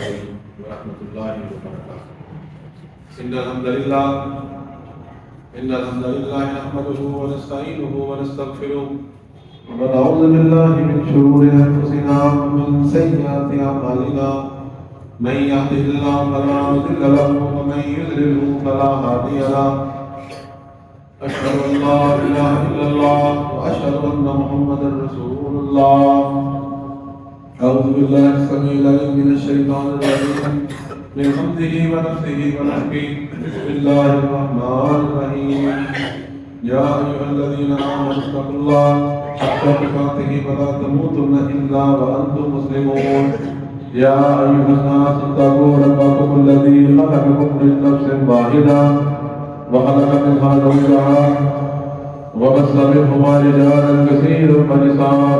عليكم ورحمة الله وبركاته. إن الحمد لله نحمده ونستعينه ونستغفره ونعوذ بالله من شرور أنفسنا ومن سيئات أعمالنا. من يهده الله فلا مضل له ومن يضلل فلا هادي له. أشهد أن لا إله إلا الله وأشهد أن محمدا رسول الله. أعوذ بالله السميع العليم من الشيطان الرجيم من حمده ونفسه ونفخه. بسم الله الرحمن الرحيم. يا أيها الذين آمنوا اتقوا الله حق تقاته ولا تموتن إلا وأنتم مسلمون. يا أيها الناس اتقوا ربكم الذي خلقكم من نفس واحدة وخلق منها زوجها وبث منهما رجالا كثيرا ونساء.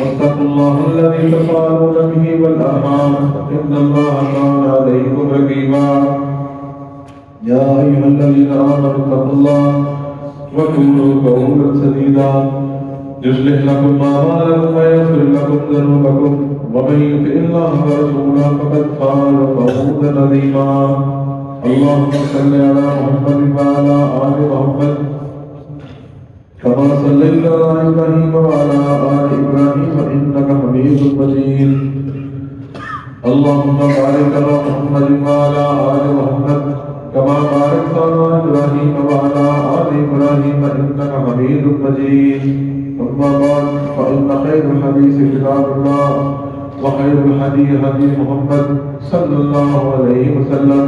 واتقوا الله الذي تساءلون به والأرحام إن الله كان عليكم رقيبا. يا أيها الذين آمنوا اتقوا الله وقولوا قولا سديدا يصلح لكم أعمالكم ويغفر لكم ذنوبكم ومن يطع الله ورسوله فقد فاز فوزا عظيما. اللهم صل على محمد وعلى آل محمد كما صليت على إبراهيم وعلى آل إبراهيم إنك حميد مجيد. اللهم بارك على محمد وعلى آل محمد كما باركت على إبراهيم وعلى آل إبراهيم إنك حميد مجيد. أما بعد فإن خير الحديث كتاب الله وخير الهدي هدي محمد صلى الله عليه وسلم.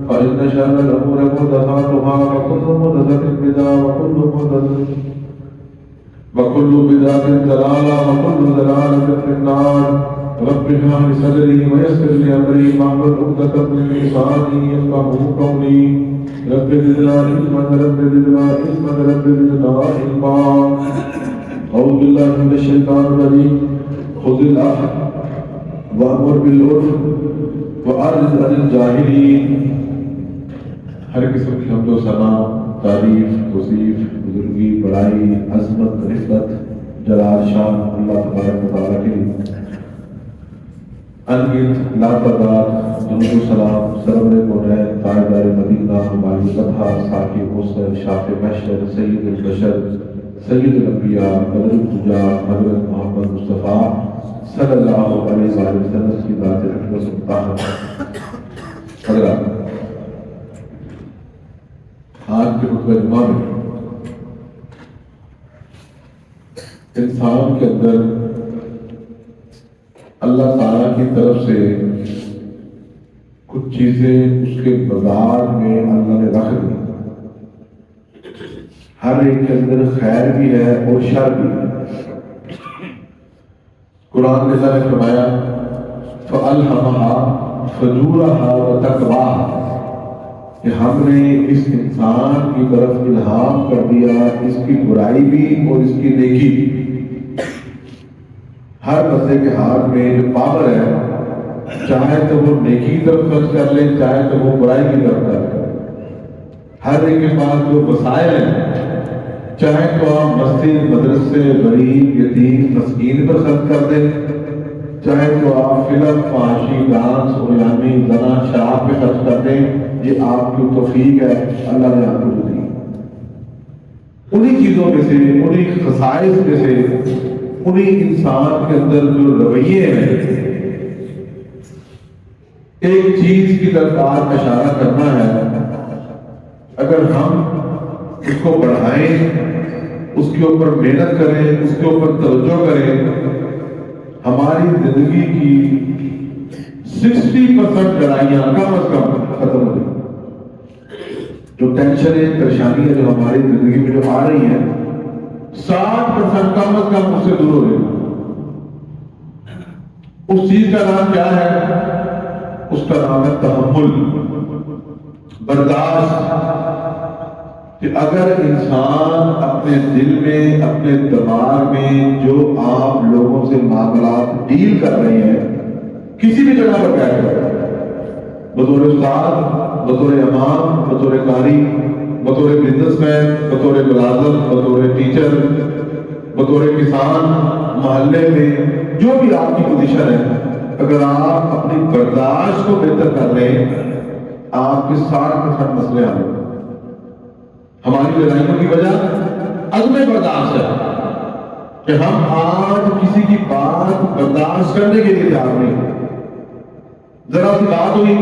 فإن شر الأمور محدثاتها وكل محدثة بدعة وكل بدعة ضلالة وكل ضلالة في النار. رب اشرح لي صدري ويسر لي أمري واحلل عقدة من لساني يفقهوا قولي. رب زدنا علما رب زدنا علما رب زدنا علما. أعوذ بالله من الشيطان الرجيم. خذ العفو وأمر بالعرف وأعرض عن الجاهلين. ہر قسم کی حمد و ثنا، تعریف، توصیف، بزرگی، بڑائی، عظمت، رفعت، جلال، شان اللہ تبارک و تعالیٰ کے لیے. انگت لاتعداد درود و سلام سرور کونین تاجدار مدینہ ہماری فتح ساقی موسر شاف محشر سید البشر سید الانبیاء بدر الدجا حضرت محمد مصطفیٰ صلی اللہ علیہ وسلم کی ذات اقدس مطہرہ. حضرات، آج کے خطبہ جمعہ میں انسان کے اندر اللہ تعالیٰ کی طرف سے کچھ چیزیں اس کے بازار میں اللہ نے رکھ دی. ہر ایک کے اندر خیر بھی ہے اور شر بھی ہے. قرآن میں اللہ نے فرمایا فَأَلْهَمَهَا فَجُورَهَا وَتَقْوَاهَا کہ ہم نے اس انسان کی طرف الہام کر دیا اس کی برائی بھی اور اس کی نیکی بھی. ہر بندے کے ہاتھ میں جو پاور ہے چاہے تو وہ نیکی کی طرف خرچ کر لے چاہے تو وہ برائی کی طرف خرچ کر لے. ہر ایک کے پاس جو وسائل ہیں چاہے تو آپ مسجد، مدرسے، غریب، یتیم، مسکین پر خرچ کر دیں چاہے تو آپ فلم، فحاشی، ڈانس، غلامی، زنا، شراب پہ خرچ کر دیں. یہ آپ کی توفیق ہے اللہ نے آپ کو دی. انہی چیزوں میں سے انہی خصائص میں سے انہی انسان کے اندر جو رویے ہیں ایک چیز کی طرف آج اشارہ کرنا ہے. اگر ہم اس کو بڑھائیں، اس کے اوپر محنت کریں، اس کے اوپر توجہ کریں، ہماری زندگی کی 60% لڑائیاں کم از کم ختم ہو جائیں. جو ٹینشنیں، پریشانیاں جو ہماری زندگی میں جو آ رہی ہیں 60% کم از کم اس سے دور ہو جائیں. اس چیز کا نام کیا ہے؟ اس کا نام ہے تحمل، برداشت. کہ اگر انسان اپنے دل میں، اپنے دماغ میں جو آپ لوگوں سے معاملات ڈیل کر رہے ہیں کسی بھی جگہ پر بیٹھ کر بطور استاد، بطور امام، بطور قاری، بطور بزنس مین، بطور ملازم، بطور ٹیچر، بطور کسان، محلے میں جو بھی آپ کی پوزیشن ہے اگر آپ اپنی برداشت کو بہتر کر لیں آپ کے 60% مسئلے حل ہوں۔ ہماری لڑائیوں کی وجہ عدم برداشت ہے کہ ہم آج کسی کی بات برداشت کرنے کے لیے تیار نہیں، ذرا سی بات ہوئی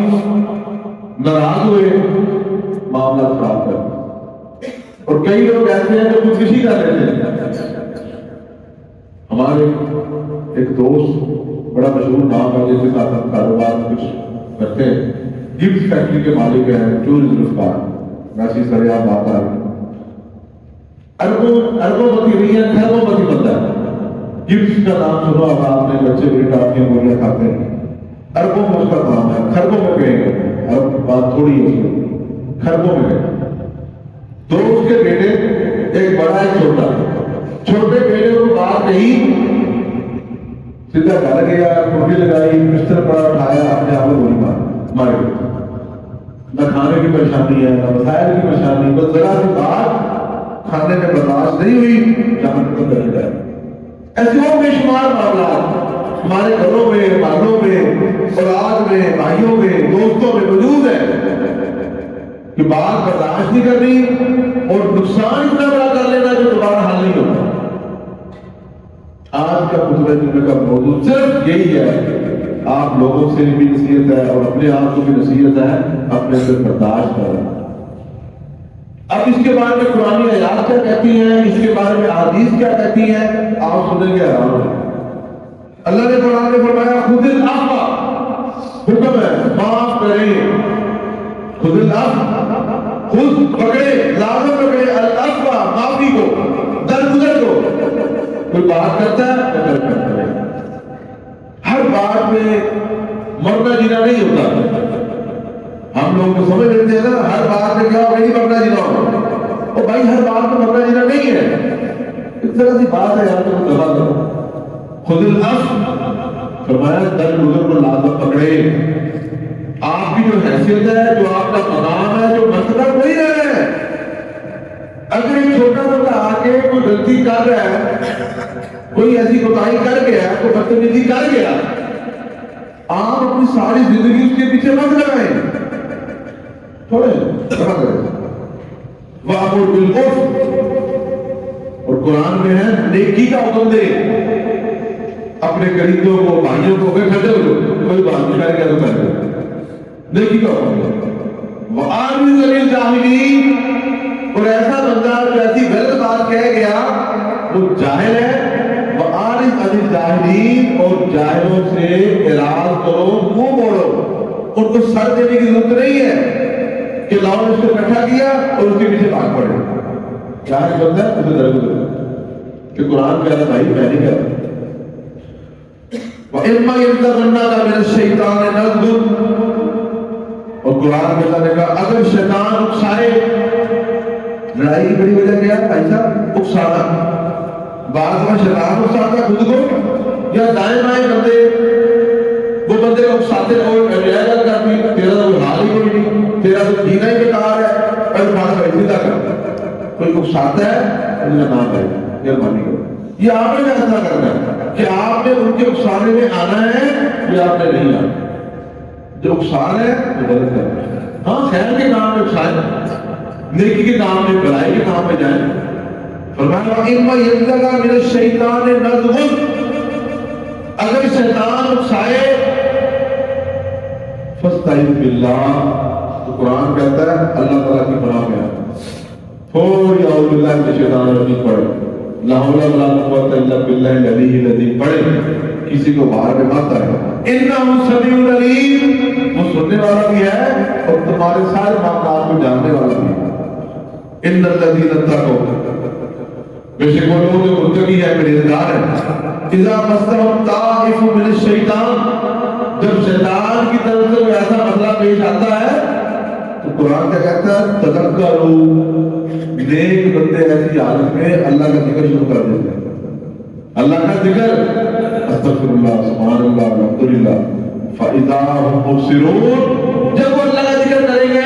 ناراض ہوئے معاملہ خراب کر، اور کئی لوگ ایسے ہیں جو خودکشی کر رہے تھے۔ ہمارے ایک دوست بڑا مشہور نام ہے جس کے ساتھ ہم کاروبار کچھ کرتے ہیں، گفٹ فیکٹری کے مالک ہیں، ٹورزم افطار ویسی سریعہ بات آ رہی، اربوں پتی نہیں ہے، خربوں پتی بنتا ہے۔ گفٹ کا نام سنو اب آپ نے، بچے بڑی ٹافیاں گولیاں کھاتے ہیں، اربوں میں اس کا کام ہے، خربوں میں کہیں گے، اب بات تھوڑی ہے اس میں، خربوں میں کہیں۔ دو اس کے بیٹے، ایک بڑا ایک چھوٹا، چھوٹے بیٹے کو بات کہی سیدھا گھر گیا، ٹوٹی لگائی، بستر پڑا اٹھایا، اپنے آپ کو گولی مار گیا۔ نہ کھانے کی پریشانی ہے نہ وسائل کی پریشانی، بس ذرا سی بات کھانے میں برداشت نہیں ہوئی، جہاں تک کر جائے۔ ایسے اور بے شمار معاملات ہمارے گھروں میں، محلوں میں، اولاد میں، بھائیوں میں، دوستوں میں موجود ہے کہ بات برداشت نہیں کرنی اور نقصان اتنا بڑا کر لینا جو دوبارہ حل نہیں ہوتا۔ آج کا خطبہ جمعہ کا موضوع صرف یہی ہے، آپ لوگوں سے بھی نصیحت ہے اور اپنے آپ کو بھی نصیحت ہے، اپنے سے برداشت کرنا۔ اب اس کے بارے میں قرآن آیات کیا کہتی ہیں، اس کے بارے میں احادیث کیا کہتی ہیں، آپ سنیں گے حیران ہوں۔ اللہ نے قرآن میں فرمایا خذ العفو، حکم ہے معاف کریں، خذ العفو، خود پکڑے، لازم پکڑے، العفو معافی کو، درگزر کو۔ کوئی بات کرتا ہے تو درگزر کرے، ہر بات میں مرنا جینا نہیں ہوتا۔ ہم لوگ تو سمجھ لیتے ہیں نا ہر بات میں کیا وہی مرنا جینا ہو، اور بھائی ہر بات میں مرنا جینا نہیں ہے، اس طرح سی بات ہے یار تو دبا کرو۔ خذ العفو فرمایا درگزر کو لازم پکڑے۔ آپ کی جو حیثیت ہے، جو آپ کا مقام ہے، جو مرتبہ وہی رہے ہیں۔ اگر ایک چھوٹا بندہ آ کے کوئی غلطی کر رہا ہے، کوئی ایسی کوتاہی کر گیا، کوئی بدتمیزی کر گیا، آپ اپنی ساری زندگی اس کے پیچھے مت لگائیں، تھوڑے بڑا کریں۔ وَأَمُرْ بِالْعُرْفِ، اور قرآن میں ہے نیکی کا حکم دے اپنے قریبوں کو، بھائیوں کو، کھڑے ہو جاؤ، کوئی بات نہیں کر گیا تو کر گیا، نیکی کا حکم دے۔ وَأَعْرِضْ عَنِ الْجَاهِلِينَ، اور ایسا بندہ جو ایسی غلط بات کہہ گیا وہ جاہل ہے۔ وَأَعْرِضْ عَنِ الْجَاهِلِينَ، اور جاہلوں سے اعراض کرو، منہ موڑو، ان کو سر دینے کی ضرورت نہیں ہے کہ لاؤ نے اس کو اکٹھا کیا اور اس کے پیچھے بھاگ پڑے۔ جاہل بندہ ہے اسے درگزر کہ قرآن کہہ رہا بھائی میں نہیں کہہ رہا۔ وَإِمَّا يَنزَغَنَّكَ مِنَ الشَّيْطَانِ نَزْغٌ، اور قرآن میں اللہ نے کہا اگر شیطان اکسائے، لڑائی کی بڑی وجہ کیا ہے بھائی صاحب؟ اکسانا۔ بعض میں شیطان اکساتا خود کو، یا دائیں بائیں بندے وہ بندے کو اکساتے اور رعایت کرتی، تیرا تو حال ہی کوئی نہیں، تیرا تو جینا ہی بیکار ہے، اور بات کا اتنا کر کوئی اکساتا ہے اور نام ہے مہربانی کرو۔ یہ آپ نے فیصلہ کرنا ہے کہ آپ نے ان کے اکسانے میں آنا ہے یا آپ نے نہیں آنا۔ جو اکسان ہے وہ غلط ہے۔ ہاں خیر کے کام میں اکسائیں، نیکی کے کام میں، بھلائی کے کام میں جائیں۔ فرمایا وَإِمَّا يَنزَغَنَّكَ مِنَ الشَّيْطَانِ نَزْغٌ، اگر شیطان اکسائے فَاسْتَعِذْ بِاللَّهِ، تو قرآن کہتا ہے اللہ تعالیٰ کی پناہ میں تھوڑی اعوذ باللہ من الشیطان الرجیم پڑھے، لا حول ولا قوت الا باللہ العلی العظیم پڑھے، کسی کو باہر میں مت آئے۔ انہ سمیع علیم، وہ سننے والا بھی ہے اور تمہارے سارے معاملات کو جاننے والا بھی ہے۔ ان الذین اتقوا، بے شک وہ لوگ جو متقی ہیں، پرہیزگار ہیں، اذا مسهم طائف من الشیطان، جب شیطان کی طرف سے کوئی ایسا مسئلہ پیش آتا ہے تو قرآن کیا کہتا ہے تذکروا، نیک بندے ایسی حالت میں اللہ کا ذکر شروع کر دیتے ہیں، اللہ کا ذکر، استغفر اللہ، سبحان اللہ، الحمدللہ، فاذا هم مبصرون، جب وہ اللہ کا ذکر کریں گے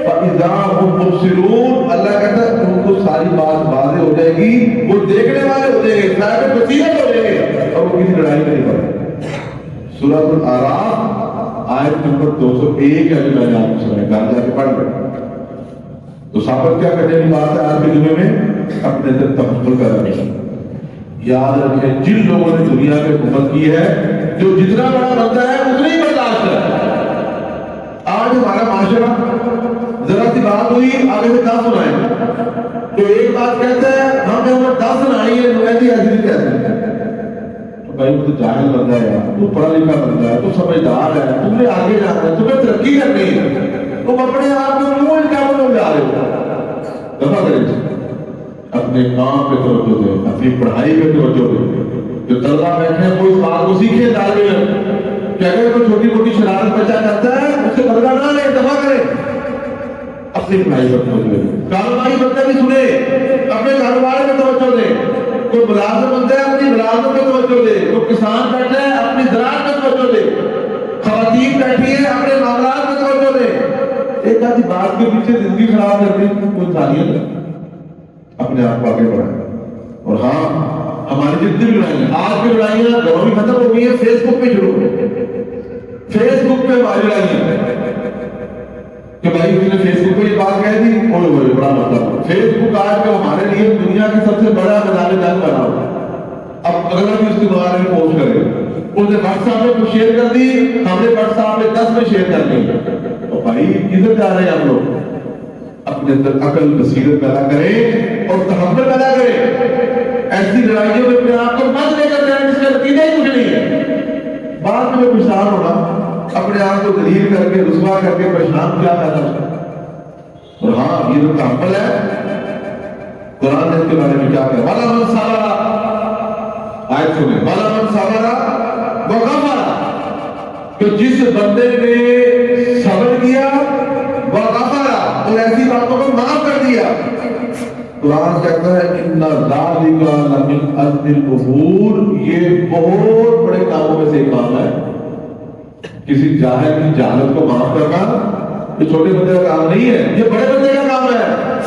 فاذا هم مبصرون، اللہ کہتا ہے ان کو ساری بات واضح ہو جائے گی، وہ دیکھنے والے ہو جائیں گے، صاحب بصیرت ہو جائیں گے، اور وہ کسی لڑائی میں نہیں پڑے۔ سورۃ الاعراف آیت نمبر 201 ہے جو میں نے آپ کو سنایا، گھر جا کے پڑھ لیں۔ تو ثابت کیا کرنے کی بات ہے آج کے جمعے میں؟ اپنے اندر تحمل کا رکھیں۔ یاد رکھیں جن لوگوں نے دنیا میں حکومت کی ہے، جو جتنا بڑا بنتا ہے اتنا ہی برداشت کرتا ہے۔ آج ہمارا معاشرہ ذرا سی بات ہوئی آگے سے 10 سنائیں، تو ایک بات کہتا ہے ہم نے 10 سنائی ہے نمائندی ایسی کہتے ہیں، تو بھائی تو جاہل بندہ ہے، تو پڑھا لکھا بندہ ہے، تو سمجھدار ہے، تم نے آگے جانا ہے، تمہیں ترقی کرنی ہے، تم اپنے آپ کو کیوں ان کاموں میں جا رہے ہو؟ دفعہ کریں، اپنے کام پہ توجہ دیں، اپنی پڑھائی پہ توجہ دیں۔ جو طلبہ بیٹھے ہیں وہ اس بات کو سیکھیں طالب علم کہ اگر کوئی چھوٹی موٹی شرارت بچہ کرتا ہے اس سے بدلہ نہ لے، دفعہ کریں، اپنی پڑھائی پر توجہ دیں۔ کاروباری بندہ بھی سنے، اپنے کاروبار میں توجہ دیں۔ کوئی ملازم بنتا ہے اپنی ملازمت پہ توجہ دے، کوئی کسان بیٹھا ہے اپنی زراعت پہ توجہ دے، خواتین بیٹھی ہے اپنے معاملات پہ توجہ دے۔ ایک آدھی بات کے پیچھے زندگی خراب کرنے کی کوئی انسانیت ہے؟ اپنے آپ کو آگے بڑھائیں۔ اور ہاں ہماری جتنی بھی لڑائیاں، آج کی لڑائیاں گھروں میں ختم ہو گئی ہیں، فیس بک پہ شروع ہوئی، فیس بک پہ ہماری لڑائیاں کہ بھائی اس نے فیس بک پہ یہ بات کہہ دی، اوہ ہوئے بڑا مطلب۔ فیس بک آج کا ہمارے لیے دنیا کی سب سے بڑا میدان جنگ بنا ہوا۔ اب اگر ہم اس کے بارے میں پوسٹ کریں، اس نے واٹس ایپ میں کچھ شیئر کر دی، ہم نے واٹس ایپ میں 10 میں شیئر کر دی، تو بھائی کدھر جا رہے ہیں ہم لوگ؟ اپنے اندر عقل بصیرت پیدا کریں اور تحمل پیدا کریں۔ ایسی لڑائیوں میں اپنے آپ کو مت لے کر جائیں جس کا نتیجہ ہی کچھ نہیں ہے۔ بعد میں پریشان ہونا، اپنے آپ کو ذلیل کر کے رسوا کر کے پریشان کیا پیدا ہوتا ہے۔ اور ہاں یہ جو تحمل ہے، قرآن نے اس کے بارے میں کیا کہا؟ وَلَا مَنْ صَبَرَ، آیت سنیں، وَلَا مَنْ صَبَرَ وَغَفَرَ، کہ جس بندے نے صبر کیا وغفر اور ایسی باتوں کو معاف کر دیا۔ قرآن کہتا ہے ان ذالک لمن عزم الامور، یہ بہت بڑے کاموں میں سے ایک کام ہے۔ کسی جاہل کی جہالت کو معاف کرنا یہ چھوٹے بندے کا کام نہیں ہے، یہ بڑے بندے کا کام ہے۔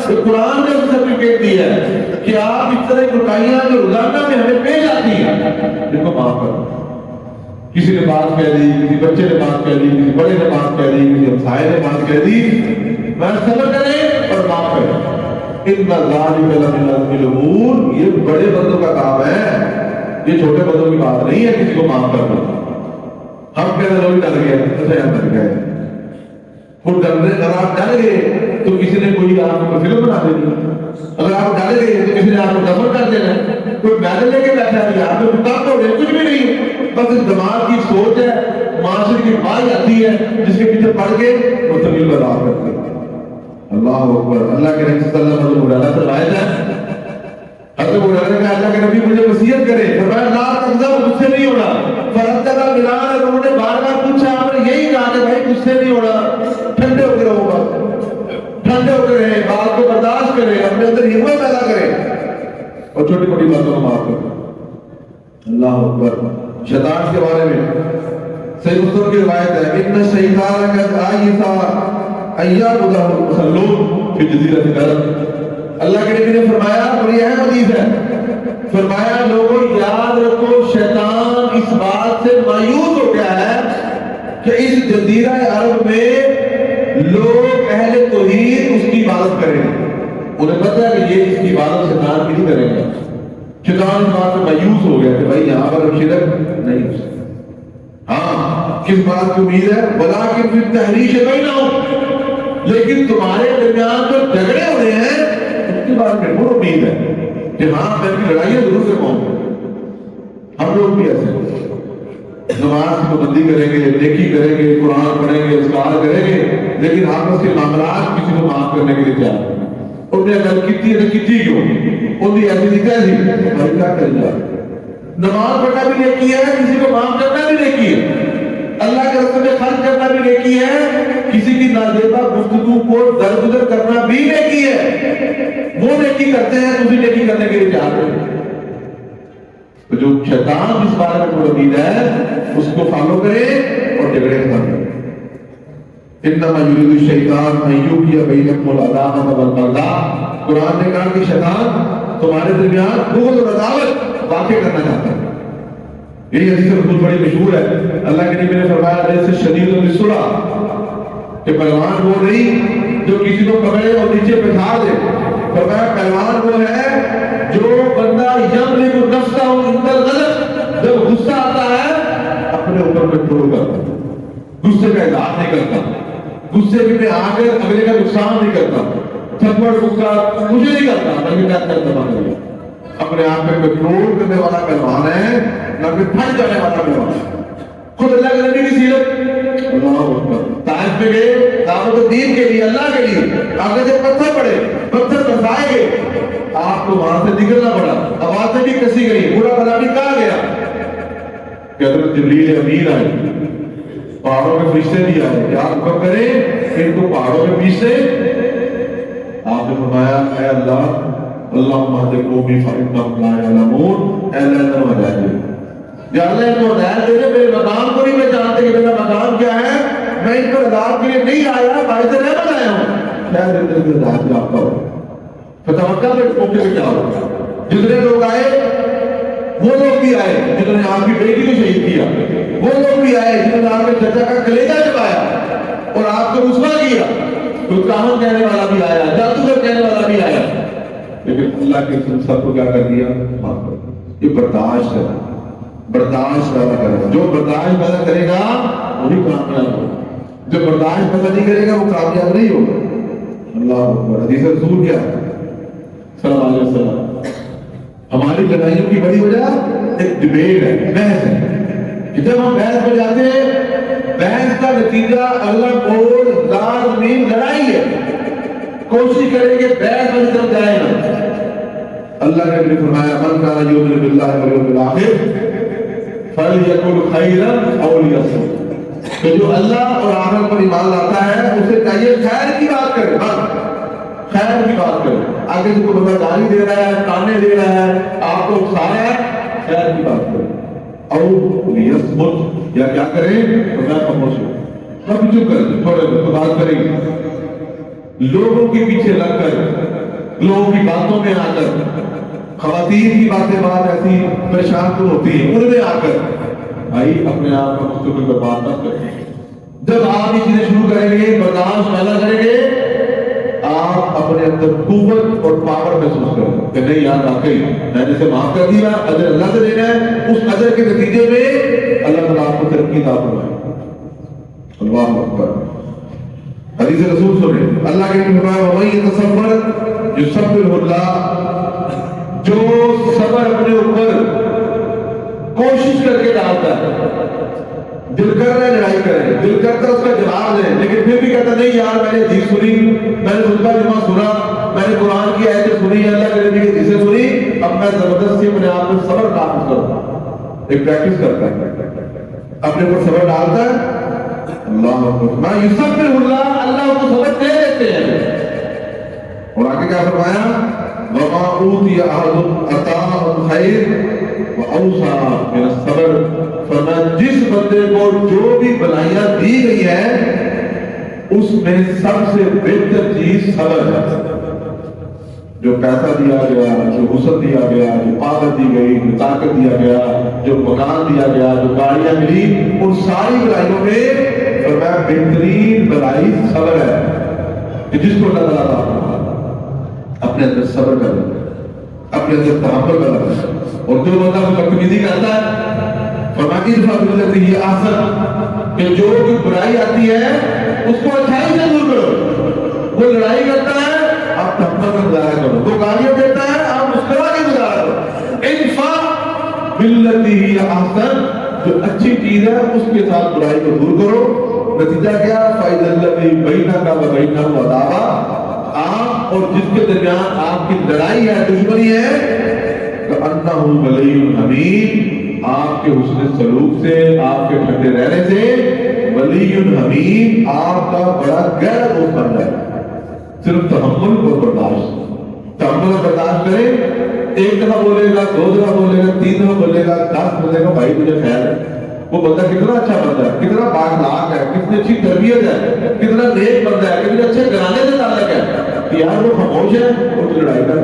تو قرآن نے اس سرٹیفکیٹ دی ہے کہ آپ اس طرح کوتاہیاں جو روزانہ میں ہمیں پیش آتی ہیں ان کو معاف کرو۔ کسی نے بات کہہ دی، کسی بچے نے بات کہہ دی، کسی بڑے نے بات کہہ دی، کسی ہمسائے نے بات کہہ دی، میں صبر کریں اور معاف کریں۔ ان ذالک لمن عزم الامور، یہ بڑے بندوں کا کام ہے، یہ چھوٹے بندوں کی بات نہیں ہے کسی کو معاف کرنا۔ ہم کہتے ہیں لوگ ڈر گئے، اچھا ہم ڈر گئے، وہ ڈرنے، اگر آپ ڈر گئے تو کسی نے کوئی آپ کو فلم بنا دینی، اگر آپ ڈر گئے تو کسی نے آپ کو دفن کر دینا، کوئی میڈل لے کے بیٹھا ہے، آپ کو کتاب تو کچھ بھی نہیں، بس اس دماغ کی سوچ ہے، معاشرے کی بات آتی ہے جس کے پیچھے پڑھ کے وہ طویل برباد کرتے ہیں۔ اللہ اکبر۔ اللہ کے نبی صلی اللہ علیہ وسلم حضرت سے روایت ہے، حضرت ابو ہریرہ نے کہا اللہ کے نبی مجھے وصیت کرے، فرمایا لا تغضب، غصے نہیں ہونا۔ فرتقا بلال، انہوں نے بار بار پوچھا، آپ نے یہی کہا کہ بھائی غصے نہیں ہونا، ٹھنڈے ہو کے رہو، بس ٹھنڈے ہو کے رہیں، بات کو برداشت کریں، اپنے اندر ہمت پیدا کریں اور چھوٹی چھوٹی باتوں کو معاف کریں۔ اللہ اکبر۔ شیطان کے بارے میں صحیح مسلم کی روایت ہے، ان الشیطان قد آئس ان یعبدہ المصلون فی جزیرۃ العرب۔ اللہ کے نبی نے فرمایا، اور یہ اہم حدیث ہے، فرمایا لوگوں یاد رکھو شیطان اس بات سے مایوس ہو گیا ہے کہ اس جزیرہ عرب میں لوگ اہل توحید اس کی عبادت کریں گے۔ انہیں پتہ ہے کہ یہ اس کی عبادت شیطان کی نہیں کریں گے۔ شیطان اس بات سے مایوس ہو گیا کہ بھائی یہاں پر شرک نہیں ہو سکتا۔ ہاں کس بات کی امید ہے؟ ولیکن فی التحریش بینہم، لیکن تمہارے درمیان جو جھگڑے ہو رہے ہیں اس کے بارے میں بہت امید ہے کہ ہاں میں کی لڑائیاں ضرور سے پہنچ گے۔ ہم لوگ بھی ایسے نماز کی پابندی کریں گے، نیکی کریں گے، قرآن پڑھیں گے، اذکار کریں گے، لیکن آپس کے معاملات کسی کو معاف کرنے کے لیے تیار ہیں۔ انہوں نے اگر کیتی ہے تو کیتی کیوں؟ ان کی ایسی نہیں ایسی بھائی کیا کریں گے؟ نماز پڑھنا بھی نیکی ہے، کسی کو معاف کرنا بھی نیکی ہے، اللہ کے راستے میں خرچ کرنا بھی نیکی ہے، کسی کی نازیبا گفتگو کو درگزر کرنا بھی نیکی ہے۔ وہ نیکی کرتے ہیں تو بھی نیکی کرنے کے لیے تیار ہیں۔ تو جو شیطان جس بارے میں کوئی امید ہے اس کو فالو کرے اور جھگڑے ختم کرے۔ انما یرید الشیطان ان یوقع بینکم العداوۃ والبغضاء، قرآن نے کہا کہ شیطان تمہارے درمیان بغض اور عداوت واقع کرنا چاہتا ہے۔ یہی حدیث رسول بڑی مشہور ہے. اللہ کے نبی نے فرمایا جیسے شدید البصرہ کہ پہلوان وہ نہیں جو کسی کو پکڑے اور نیچے بٹھا دے. فرمایا پہلوان وہ ہے جو بندہ یملک نفسہ عند الغضب، جب غصہ آتا ہے اپنے اوپر کنٹرول کرتا، غصے کا اظہار نہیں کرتا، غصے میں آ کر اگلے کا نقصان نہیں کرتا، تھپڑ مکہ مجھے نہیں کرتا، بلکہ کیا کرتا ہے اپنے آپ میں کنٹرول کرنے والا پہلوان ہے، نہ کہ پھٹ جانے والا پہلوان ہے. خود اللہ کے نبی کی سیرت، اللہ اکبر، طائف میں گئے دعوت الدین کے لیے، اللہ کے لیے. آگے سے پتھر پڑے، پتھر برسائے گئے، آپ کو وہاں سے نکلنا پڑا، آوازیں بھی کسی گئی، برا بھلا بھی کہا گیا کہ حضرت جبریل امین آئے، پہاڑوں میں فرشتے بھی آئے، کیا حکم کریں ان کو پہاڑوں میں پیسے. آپ نے فرمایا اے اللہ، اللہم اہد قومی فإنہم لا یعلمون، اے اللہ انہوں ہدایت دے، یا اللہ ان کو ہدایت دے دے. میرے مقام کو نہیں میں جانتے کہ میرا مقام کیا ہے، میں ان پر عذاب کے لیے نہیں آیا، باعث رحمت آیا ہوں، شاید ان کے ہدایت یافتہ ہو. فتوقع میں موقع میں کیا ہو، جتنے لوگ آئے وہ لوگ بھی آئے جنہوں نے آپ کی بیٹی کو شہید کیا، وہ لوگ بھی آئے جنہوں نے آپ کے چچا کا کلیجہ چبایا اور آپ کو رسوا کیا. کوئی کاہن کہنے والا بھی آیا، جادوگر کہنے والا بھی آیا، لیکن اللہ کے سب کو کیا کر دیا، معاف کر دیا. یہ برداشت ہے، برداشت پیدا کرے. جو برداشت پیدا کرے گا وہی کامیاب ہوگا، جو برداشت پیدا نہیں کرے گا وہ کامیاب نہیں ہوگا. اللہ اکبر. حدیث رسول کیا ہے صلی اللہ علیہ وسلم، ہماری لڑائیوں کی بڑی وجہ ایک ڈبیٹ ہے، بحث ہے. جب ہم بحث میں جاتے ہیں، بحث کا نتیجہ اللہ کو لازمی لڑائی ہے. کوشش کریں کہ بحث میں طرف جائے نا. اللہ نے بھی فرمایا من کان یؤمن باللہ والیوم الآخر فلیقل خیرا او لیصمت، کہ جو اللہ اور آخرت پر ایمان لاتا ہے اسے چاہیے خیر کی بات کرے، خیر کی بات کرے. آگے سے کوئی بندہ گالی دے رہا ہے، تانے دے رہا ہے، آپ کو اکسا رہا ہے، خیر کی بات کرے. او لیصمت، یا کیا کرے تو میں خاموش ہوں، میں چپ کر دوں، تھوڑے دیر تو بات کریں گے. لوگوں کے پیچھے لگ کر، لوگوں کی باتوں میں آ کر، خواتین کی باتیں بات ایسی پریشان تو ہوتی ہیں، ان میں آ کر بھائی اپنے آپ کا مستقبل پر بات نہ کریں. جب آپ یہ چیزیں شروع کریں گے، برداشت پیدا کریں گے، آپ اپنے اندر قوت اور پاور محسوس کریں کہ نہیں یار واقعی میں نے اسے معاف کر دیا، اجر اللہ سے دینا ہے، اس اجر کے نتیجے میں اللہ تعالیٰ آپ کو ترقی عطا فرمائے. اللہ اکبر. حدیث رسول سنیں، اللہ کے نبی فرمایا وَمَن يَتَصَبَّرْ يُصَبِّرْهُ اللَّهُ، جو صبر اپنے اوپر کوشش کر کے ڈالتا ہے، دل کر رہا ہے لڑائی کرے، دل کرتا ہے اس کا جواب دے، لیکن پھر بھی کہتا نہیں یار میں نے حدیث سنی، میں نے خطبہ جمعہ سنا، میں نے قرآن کی آیتیں سنی، اللہ کے نبی کی حدیثیں سنی، اب میں زبردستی اپنے آپ میں صبر نافذ کروں. ایک پریکٹس کرتا ہے، اپنے اوپر صبر ڈالتا ہے. اللہ اکبر. ما یصبر اللہ، اللہ کو صبر دے دیتے ہیں. اور آگے کیا فرمایا وما اوتی احد عطاء خیر واوسع من الصبر، فرمایا جس بندے کو جو بھی بلائیاں دی گئی ہیں اس میں سب سے بہتر چیز صبر ہے. جو پیسہ دیا گیا، جو حسن دیا گیا، جو طاقت دی گئی، جو طاقت دیا گیا، جو مکان دیا گیا، جو گاڑیاں ملی، ان ساری بلائیوں میں فرمایا بہترین بلائی صبر ہے. کہ جس کو اللہ تعالیٰ اپنے اندر صبر کر رہا ہے، اپنے اندر تحمل کر رہا ہے. اور جو بندہ بدتمیزی کرتا ہے فرمایا اس بات یہ آسن کہ جو کوئی برائی آتی ہے اس کو اچھائی سے دور کرو. وہ لڑائی کرتا ہے آپ تحمل کا گزارا کرو، وہ گالیاں دیتا ہے آپ مسکرا کے گزارا کرو. انفاق باللتی ہی احسن، جو اچھی چیز ہے اس کے ساتھ برائی کو دور کرو. نتیجہ کیا فائد اللہ بینہ کا و بینہ عداوہ، آپ اور جس کے درمیان آپ کی لڑائی ہے، دشمنی ہے، کہ انہ ولی حمیم، آپ کے حسن سلوک سے، آپ کے ٹھنڈے رہنے سے ولی حمیم آپ کا بڑا گہرا دوست بن جائے. صرف تحمل اور برداشت، تحمل اور برداشت کرے. ایک دفعہ بولے گا، دو دفعہ بولے گا، تین دفعہ بولے گا، 10 بولے گا، بھائی مجھے خیر ہے. وہ بندہ کتنا اچھا بندہ ہے، کتنا بااخلاق ہے، کتنی اچھی تربیت ہے، کتنا نیک بندہ ہے، کتنے اچھے گھرانے سے تعلق ہے، کہ یار وہ خاموش ہے اور تو لڑائی کر.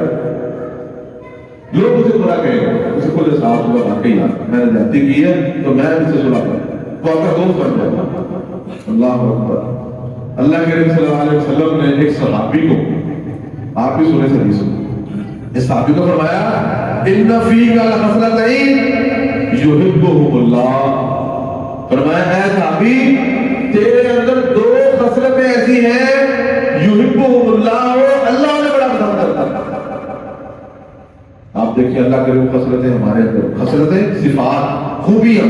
لوگ اسے برا کہیں گے، اسے خود احساس ہوا واقعی میں نے زیادتی کی ہے تو میں اس سے صلح کروں، وہ آپ کا دوست بن جائے گا۔ اللہ اکبر۔ اللہ کے نبی صلی اللہ علیہ وسلم نے ایک صحابی کو، آپ بھی سنے حدیث اس صحابی کو فرمایا ان فیک الخصلتین یحبہم اللہ، فرمایا اے صحابی تیرے اندر دو خصلتیں ایسی ہیں یحبہم اللہ، اللہ نے بڑا پسند کرتا ہے۔ آپ دیکھیں اللہ کے وہ خصلتیں ہمارے اندر، خصلتیں صفات خوبیاں،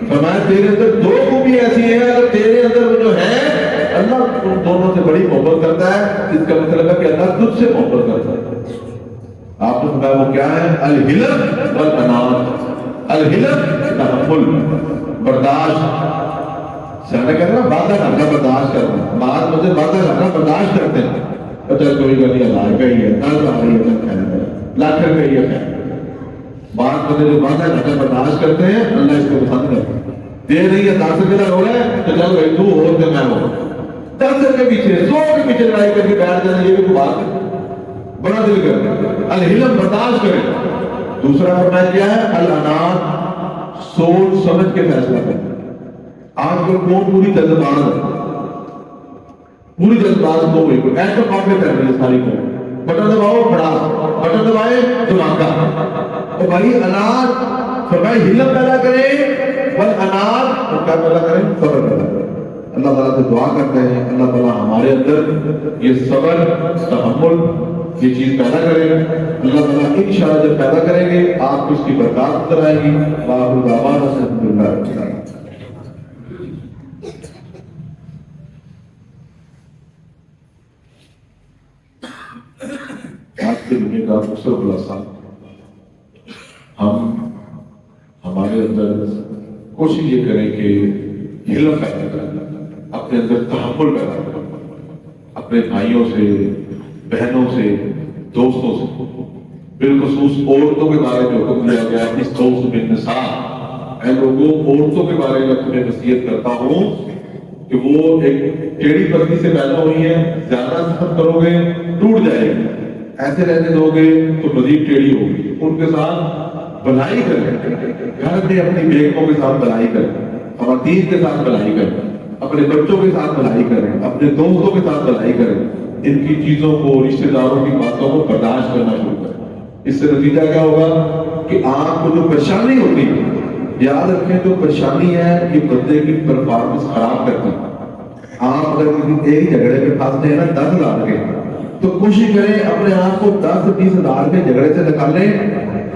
فرمایا تیرے اندر دو خوبی ایسی ہیں اگر تیرے اندر وہ جو ہے اللہ ان دونوں سے بڑی محبت کرتا ہے، اس کا مطلب ہے کہ اللہ تجھ سے محبت کرتا ہے۔ آپ نے فرمایا وہ کیا ہے؟ الحلم والانات، الحلم تحمل، برداشت، سیانے کہتے ہیں نا وعدہ کرنا برداشت کرنا، بعض مجھے وعدہ کرنا برداشت کرتے ہیں، اچھا کوئی گل نہیں ہزار کا ہی ہے، 10 آ رہی ہے خیر، لاکھ روپے ہی ہے خیر، بعض مجھے جو وعدہ کرنا برداشت کرتے ہیں اللہ اس کو پسند کرتا ہے۔ دے رہی ہے 10 روپے کا ہو رہا ہے تو چل بھائی تو اور کہ میں ہوں، 10 کے پیچھے 100 کے پیچھے لڑائی کر کے بیٹھ جانا، یہ بھی بات ہے، بڑا دل کر الحلم برداشت کرے۔ دوسرا فرمایا کیا ہے؟ الانات، سوچ سمجھ کے فیصلہ کرنا۔ آج کل کون پوری جذبات ہے، پوری جذبات کو ہوئی کوئی ایسا کام کر رہی ہے ساری کو، بٹن دباؤ بڑا، بٹن دبائے دھماکہ۔ تو بھائی انات فرمایا ہلم پیدا کرے، والانات اور کیا پیدا کریں؟ صبر پیدا کریں۔ اللہ تعالیٰ سے دعا کرتے ہیں اللہ تعالیٰ ہمارے اندر یہ صبر تحمل یہ چیز پیدا کرے گا۔ اللہ تعالیٰ انشاءاللہ جب پیدا کریں گے آپ کو اس کی برکات اتر آئے گی۔ وآخر دعوانا الحمدللہ رب العالمین۔ آج کے دنیا کا مختصر خلاصہ، ہم ہمارے اندر کوشش یہ کریں کہ علم پیدا کریں، اپنے اندر تحمل پیدا کریں، اپنے بھائیوں سے بہنوں سے دوستوں سے، بالخصوص عورتوں کے بارے میں حکم دیا گیا ہے استوصوا بالنساء، اے لوگوں عورتوں کے بارے میں تمہیں نصیحت کرتا ہوں کہ وہ ایک ٹیڑھی پتلی سے پیدا ہوئی ہے، زیادہ سخت کرو گے ٹوٹ جائے گی، ایسے رہنے دو گے تو مزید ٹیڑھی ہوگی۔ ان کے ساتھ بھلائی کریں، گھر میں اپنی بیگموں کے ساتھ بھلائی کریں، خواتین کے ساتھ بھلائی کریں، اپنے بچوں کے ساتھ بھلائی کریں، اپنے دوستوں کے ساتھ بھلائی کریں، ان کی چیزوں کو رشتہ داروں کی باتوں کو برداشت کرنا شروع کریں۔ اس سے نتیجہ کیا ہوگا کہ آپ کو جو پریشانی ہوتی ہے، یاد رکھیں جو پریشانی ہے یہ بندے کی پرفارمنس خراب کرتی ہے۔ آپ اگر کسی ایک جھگڑے میں پھنستے ہیں نا 10,000 کے، تو کوشش کریں اپنے آپ کو 10-20 ہزار کے جھگڑے سے نکالیں،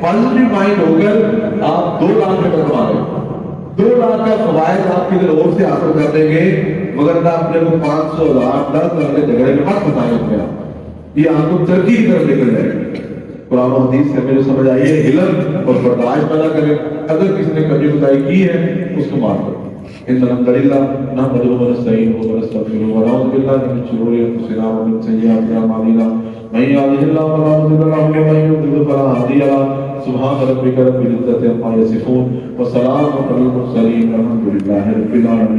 پازیٹیو مائنڈ ہو کر آپ 2 لاکھ روپے کما لیں، 2 لاکھ کا فوائد آپ کسی اور سے حاصل کر دیں گے، مگر نہ اپنے کو 500 ہزار 10,000 کے جھگڑے میں مت پھنسائیں اپنے آپ، یہ آپ کو ترقی کی طرف نکل جائے گا۔ قرآن و حدیث سے ہمیں جو سمجھ آئی ہے علم اور برداشت پیدا کریں، اگر کسی نے کمی کوتاہی کی ہے اس کو معاف کریں۔ ان الحمد للہ نحمدہ ونستعینہ ونستغفرہ ونعوذ باللہ من شرور انفسنا ومن سیئات اعمالنا من یهده اللہ فلا مضل له ومن یضلل فلا هادی له سبحان ربک رب العزة عما یصفون وسلام علی المرسلین والحمد للہ رب العالمین۔